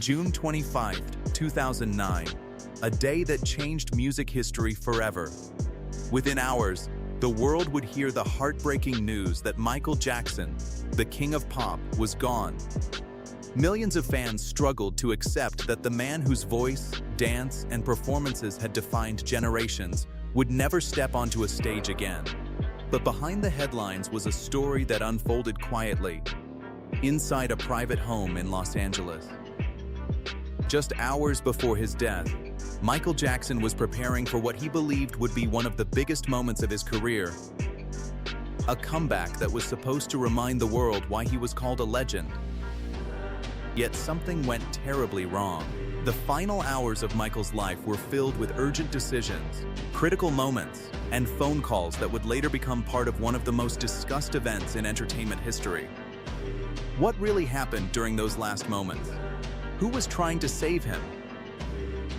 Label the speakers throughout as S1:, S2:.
S1: June 25, 2009, a day that changed music history forever. Within hours, the world would hear the heartbreaking news that Michael Jackson, the king of pop, was gone. Millions of fans struggled to accept that the man whose voice, dance, and performances had defined generations would never step onto a stage again. But behind the headlines was a story that unfolded quietly, inside a private home in Los Angeles. Just hours before his death, Michael Jackson was preparing for what he believed would be one of the biggest moments of his career. A comeback that was supposed to remind the world why he was called a legend. Yet something went terribly wrong. The final hours of Michael's life were filled with urgent decisions, critical moments, and phone calls that would later become part of one of the most discussed events in entertainment history. What really happened during those last moments? Who was trying to save him?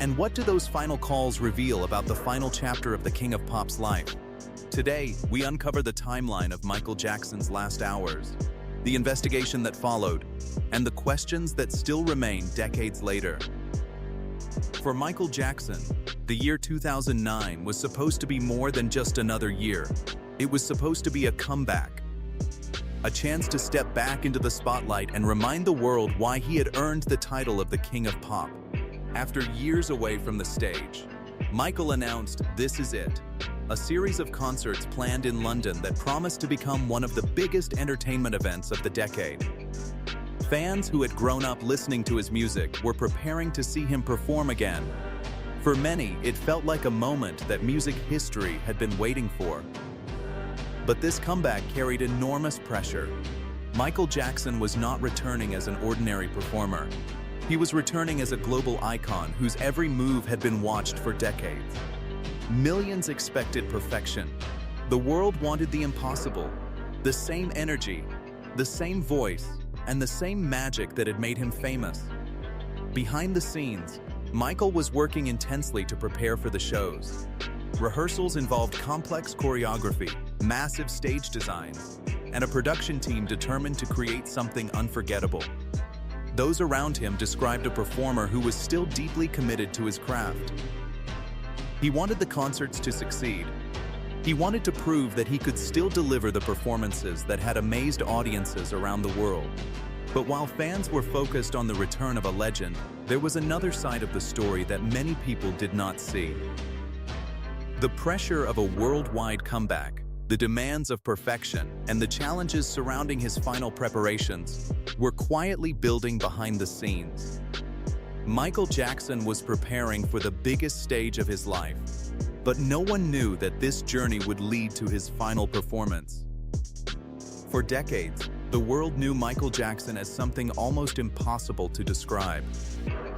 S1: And what do those final calls reveal about the final chapter of the King of Pop's life? Today, we uncover the timeline of Michael Jackson's last hours, the investigation that followed, and the questions that still remain decades later. For Michael Jackson, the year 2009 was supposed to be more than just another year. It was supposed to be a comeback, a chance to step back into the spotlight and remind the world why he had earned the title of the King of Pop. After years away from the stage, Michael announced "This Is It," a series of concerts planned in London that promised to become one of the biggest entertainment events of the decade. Fans who had grown up listening to his music were preparing to see him perform again. For many, it felt like a moment that music history had been waiting for. But this comeback carried enormous pressure. Michael Jackson was not returning as an ordinary performer. He was returning as a global icon whose every move had been watched for decades. Millions expected perfection. The world wanted the impossible, the same energy, the same voice, and the same magic that had made him famous. Behind the scenes, Michael was working intensely to prepare for the shows. Rehearsals involved complex choreography, massive stage designs, and a production team determined to create something unforgettable. Those around him described a performer who was still deeply committed to his craft. He wanted the concerts to succeed. He wanted to prove that he could still deliver the performances that had amazed audiences around the world. But while fans were focused on the return of a legend, there was another side of the story that many people did not see. The pressure of a worldwide comeback, the demands of perfection, and the challenges surrounding his final preparations were quietly building behind the scenes. Michael Jackson was preparing for the biggest stage of his life, but no one knew that this journey would lead to his final performance. For decades, the world knew Michael Jackson as something almost impossible to describe.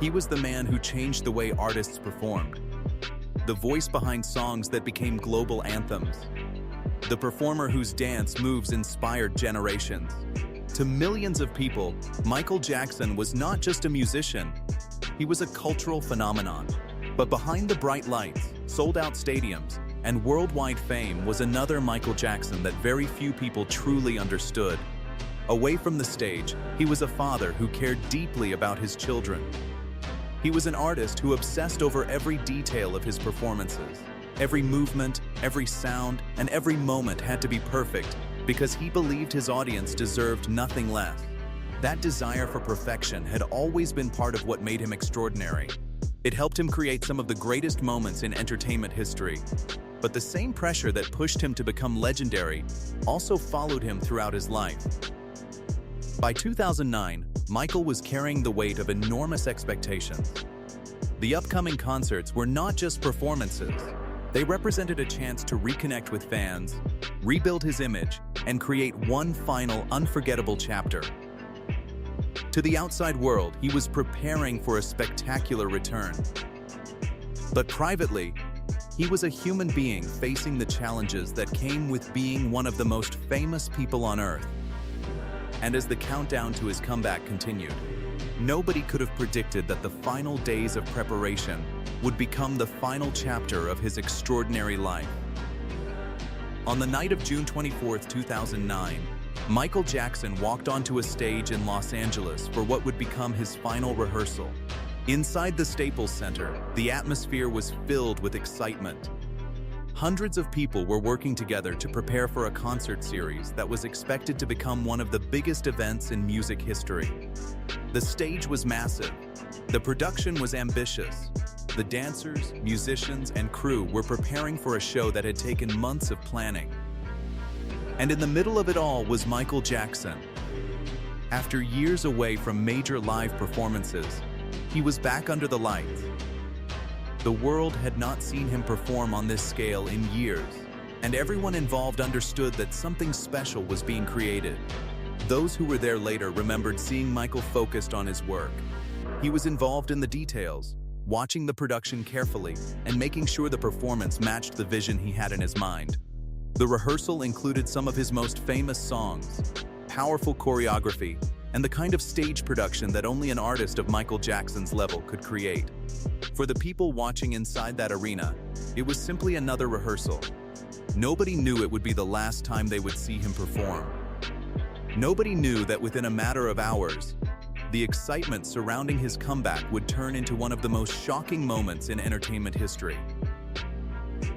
S1: He was the man who changed the way artists performed, the voice behind songs that became global anthems, the performer whose dance moves inspired generations. To millions of people, Michael Jackson was not just a musician, he was a cultural phenomenon. But behind the bright lights, sold-out stadiums, and worldwide fame was another Michael Jackson that very few people truly understood. Away from the stage, he was a father who cared deeply about his children. He was an artist who obsessed over every detail of his performances. Every movement, every sound, and every moment had to be perfect because he believed his audience deserved nothing less. That desire for perfection had always been part of what made him extraordinary. It helped him create some of the greatest moments in entertainment history. But the same pressure that pushed him to become legendary also followed him throughout his life. By 2009, Michael was carrying the weight of enormous expectations. The upcoming concerts were not just performances. They represented a chance to reconnect with fans, rebuild his image, and create one final, unforgettable chapter. To the outside world, he was preparing for a spectacular return. But privately, he was a human being facing the challenges that came with being one of the most famous people on earth. And as the countdown to his comeback continued, nobody could have predicted that the final days of preparation would become the final chapter of his extraordinary life. On the night of June 24, 2009, Michael Jackson walked onto a stage in Los Angeles for what would become his final rehearsal. Inside the Staples Center, the atmosphere was filled with excitement. Hundreds of people were working together to prepare for a concert series that was expected to become one of the biggest events in music history. The stage was massive. The production was ambitious. The dancers, musicians, and crew were preparing for a show that had taken months of planning. And in the middle of it all was Michael Jackson. After years away from major live performances, he was back under the lights. The world had not seen him perform on this scale in years, and everyone involved understood that something special was being created. Those who were there later remembered seeing Michael focused on his work. He was involved in the details, watching the production carefully and making sure the performance matched the vision he had in his mind. The rehearsal included some of his most famous songs, powerful choreography, and the kind of stage production that only an artist of Michael Jackson's level could create. For the people watching inside that arena, it was simply another rehearsal. Nobody knew it would be the last time they would see him perform. Nobody knew that within a matter of hours, the excitement surrounding his comeback would turn into one of the most shocking moments in entertainment history.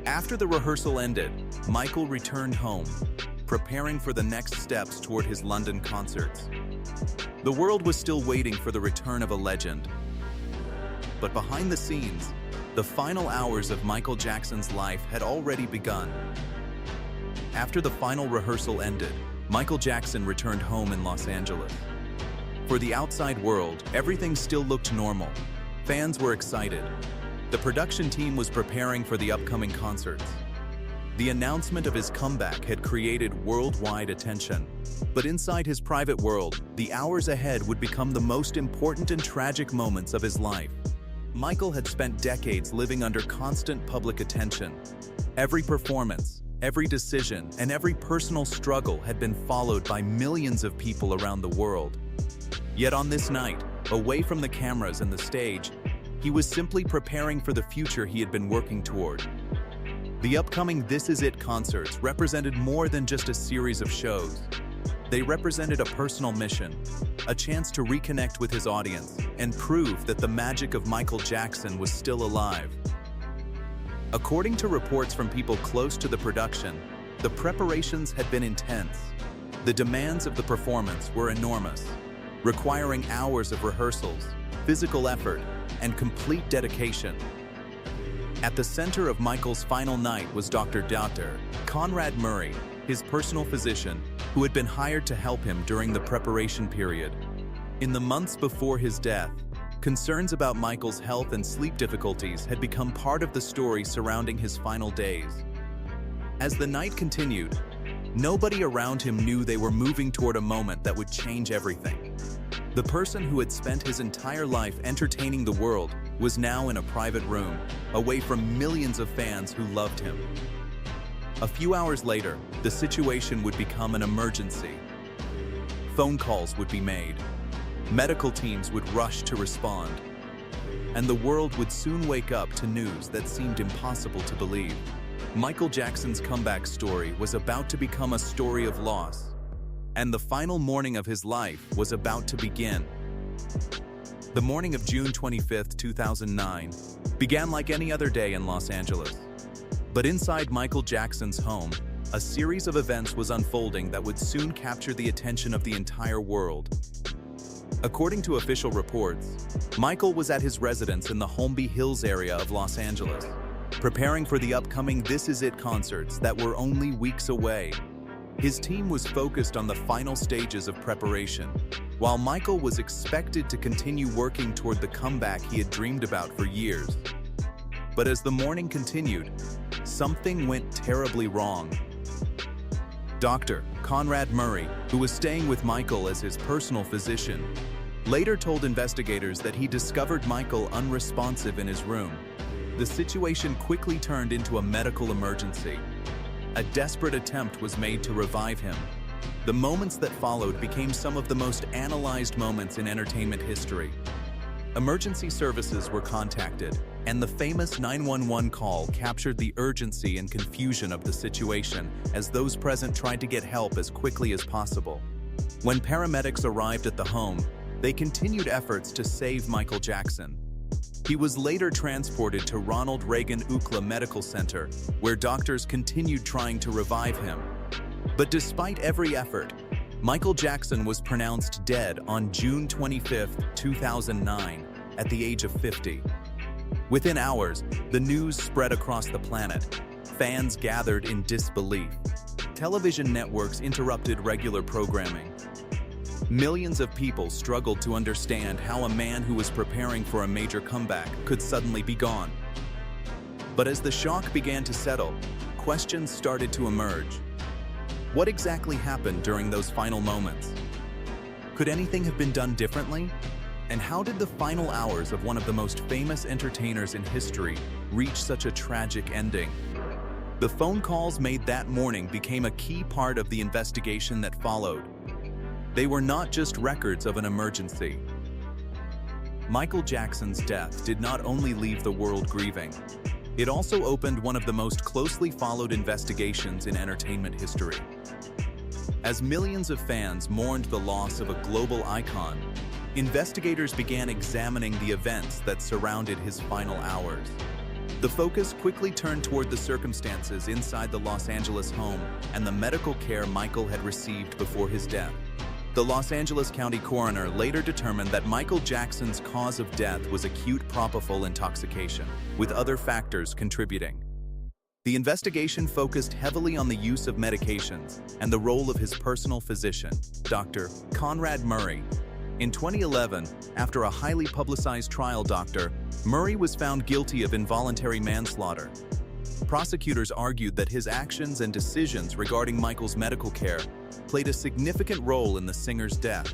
S1: After the rehearsal ended, Michael returned home, preparing for the next steps toward his London concerts. The world was still waiting for the return of a legend. But behind the scenes, the final hours of Michael Jackson's life had already begun. After the final rehearsal ended, Michael Jackson returned home in Los Angeles. For the outside world, everything still looked normal. Fans were excited. The production team was preparing for the upcoming concerts. The announcement of his comeback had created worldwide attention. But inside his private world, the hours ahead would become the most important and tragic moments of his life. Michael had spent decades living under constant public attention. Every performance, every decision, and every personal struggle had been followed by millions of people around the world. Yet on this night, away from the cameras and the stage, he was simply preparing for the future he had been working toward. The upcoming This Is It concerts represented more than just a series of shows. They represented a personal mission, a chance to reconnect with his audience and prove that the magic of Michael Jackson was still alive. According to reports from people close to the production, the preparations had been intense. The demands of the performance were enormous, requiring hours of rehearsals, physical effort, and complete dedication. At the center of Michael's final night was Dr. Conrad Murray, his personal physician, who had been hired to help him during the preparation period. In the months before his death, concerns about Michael's health and sleep difficulties had become part of the story surrounding his final days. As the night continued, nobody around him knew they were moving toward a moment that would change everything. The person who had spent his entire life entertaining the world was now in a private room, away from millions of fans who loved him. A few hours later, the situation would become an emergency. Phone calls would be made. Medical teams would rush to respond. And the world would soon wake up to news that seemed impossible to believe. Michael Jackson's comeback story was about to become a story of loss, and the final morning of his life was about to begin. The morning of June 25, 2009, began like any other day in Los Angeles. But inside Michael Jackson's home, a series of events was unfolding that would soon capture the attention of the entire world. According to official reports, Michael was at his residence in the Holmby Hills area of Los Angeles, preparing for the upcoming This Is It concerts that were only weeks away. His team was focused on the final stages of preparation, while Michael was expected to continue working toward the comeback he had dreamed about for years. But as the morning continued, something went terribly wrong. Dr. Conrad Murray, who was staying with Michael as his personal physician, later told investigators that he discovered Michael unresponsive in his room. The situation quickly turned into a medical emergency. A desperate attempt was made to revive him. The moments that followed became some of the most analyzed moments in entertainment history. Emergency services were contacted, and the famous 911 call captured the urgency and confusion of the situation as those present tried to get help as quickly as possible. When paramedics arrived at the home, they continued efforts to save Michael Jackson. He was later transported to Ronald Reagan Ucla Medical Center, where doctors continued trying to revive him. But despite every effort, Michael Jackson was pronounced dead on June 25, 2009, at the age of 50. Within hours, the news spread across the planet. Fans gathered in disbelief. Television networks interrupted regular programming. Millions of people struggled to understand how a man who was preparing for a major comeback could suddenly be gone. But as the shock began to settle, questions started to emerge. What exactly happened during those final moments? Could anything have been done differently? And how did the final hours of one of the most famous entertainers in history reach such a tragic ending? The phone calls made that morning became a key part of the investigation that followed. They were not just records of an emergency. Michael Jackson's death did not only leave the world grieving, it also opened one of the most closely followed investigations in entertainment history. As millions of fans mourned the loss of a global icon, investigators began examining the events that surrounded his final hours. The focus quickly turned toward the circumstances inside the Los Angeles home and the medical care Michael had received before his death. The Los Angeles County coroner later determined that Michael Jackson's cause of death was acute propofol intoxication, with other factors contributing. The investigation focused heavily on the use of medications and the role of his personal physician, Dr. Conrad Murray. In 2011, after a highly publicized trial, Dr. Murray was found guilty of involuntary manslaughter. Prosecutors argued that his actions and decisions regarding Michael's medical care played a significant role in the singer's death.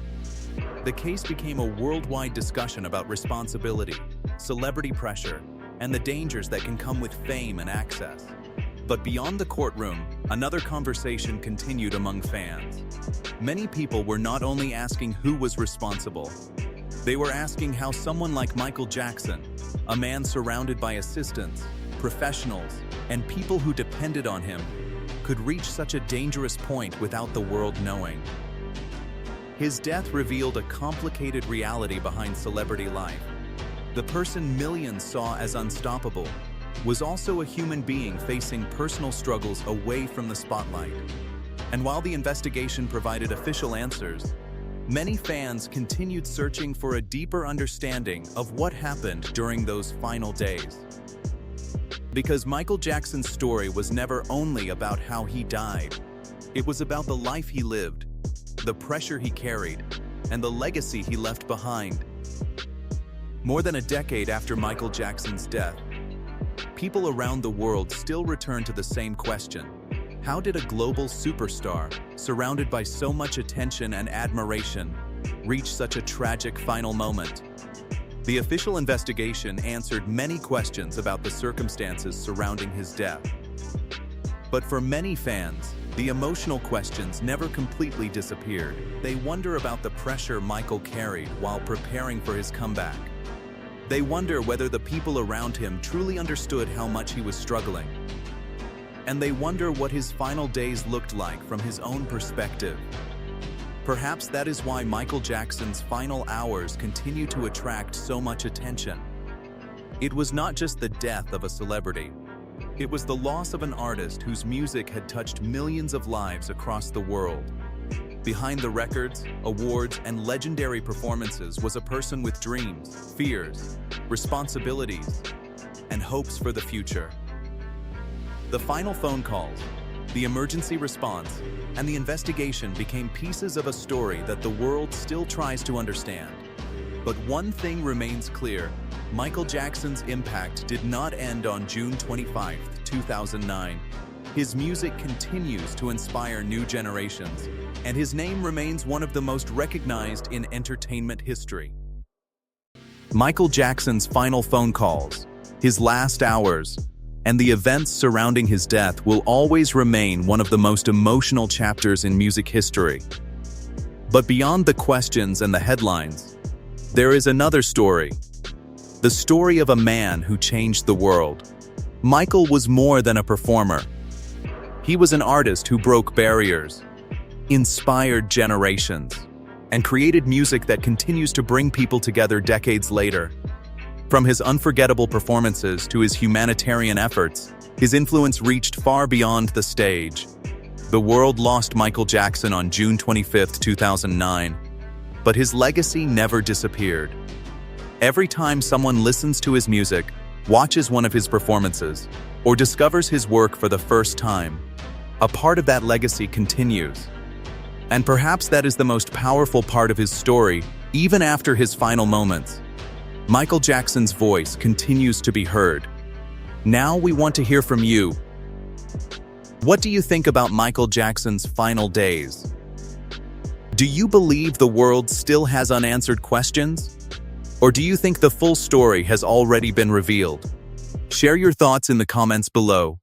S1: The case became a worldwide discussion about responsibility, celebrity pressure, and the dangers that can come with fame and access. But beyond the courtroom, another conversation continued among fans. Many people were not only asking who was responsible, they were asking how someone like Michael Jackson, a man surrounded by assistants, professionals, and people who depended on him, could reach such a dangerous point without the world knowing. His death revealed a complicated reality behind celebrity life. The person millions saw as unstoppable was also a human being facing personal struggles away from the spotlight. And while the investigation provided official answers, many fans continued searching for a deeper understanding of what happened during those final days. Because Michael Jackson's story was never only about how he died. It was about the life he lived, the pressure he carried, and the legacy he left behind. More than a decade after Michael Jackson's death, people around the world still return to the same question. How did a global superstar, surrounded by so much attention and admiration, reach such a tragic final moment? The official investigation answered many questions about the circumstances surrounding his death. But for many fans, the emotional questions never completely disappeared. They wonder about the pressure Michael carried while preparing for his comeback. They wonder whether the people around him truly understood how much he was struggling. And they wonder what his final days looked like from his own perspective. Perhaps that is why Michael Jackson's final hours continue to attract so much attention. It was not just the death of a celebrity. It was the loss of an artist whose music had touched millions of lives across the world. Behind the records, awards, and legendary performances was a person with dreams, fears, responsibilities, and hopes for the future. The final phone calls, the emergency response, and the investigation became pieces of a story that the world still tries to understand. But one thing remains clear: Michael Jackson's impact did not end on June 25, 2009. His music continues to inspire new generations, and his name remains one of the most recognized in entertainment history. Michael Jackson's final phone calls, his last hours, and the events surrounding his death will always remain one of the most emotional chapters in music history. But beyond the questions and the headlines, there is another story, the story of a man who changed the world. Michael was more than a performer. He was an artist who broke barriers, inspired generations, and created music that continues to bring people together decades later. From his unforgettable performances to his humanitarian efforts, his influence reached far beyond the stage. The world lost Michael Jackson on June 25, 2009, but his legacy never disappeared. Every time someone listens to his music, watches one of his performances, or discovers his work for the first time, a part of that legacy continues. And perhaps that is the most powerful part of his story, even after his final moments. Michael Jackson's voice continues to be heard. Now we want to hear from you. What do you think about Michael Jackson's final days? Do you believe the world still has unanswered questions? Or do you think the full story has already been revealed? Share your thoughts in the comments below.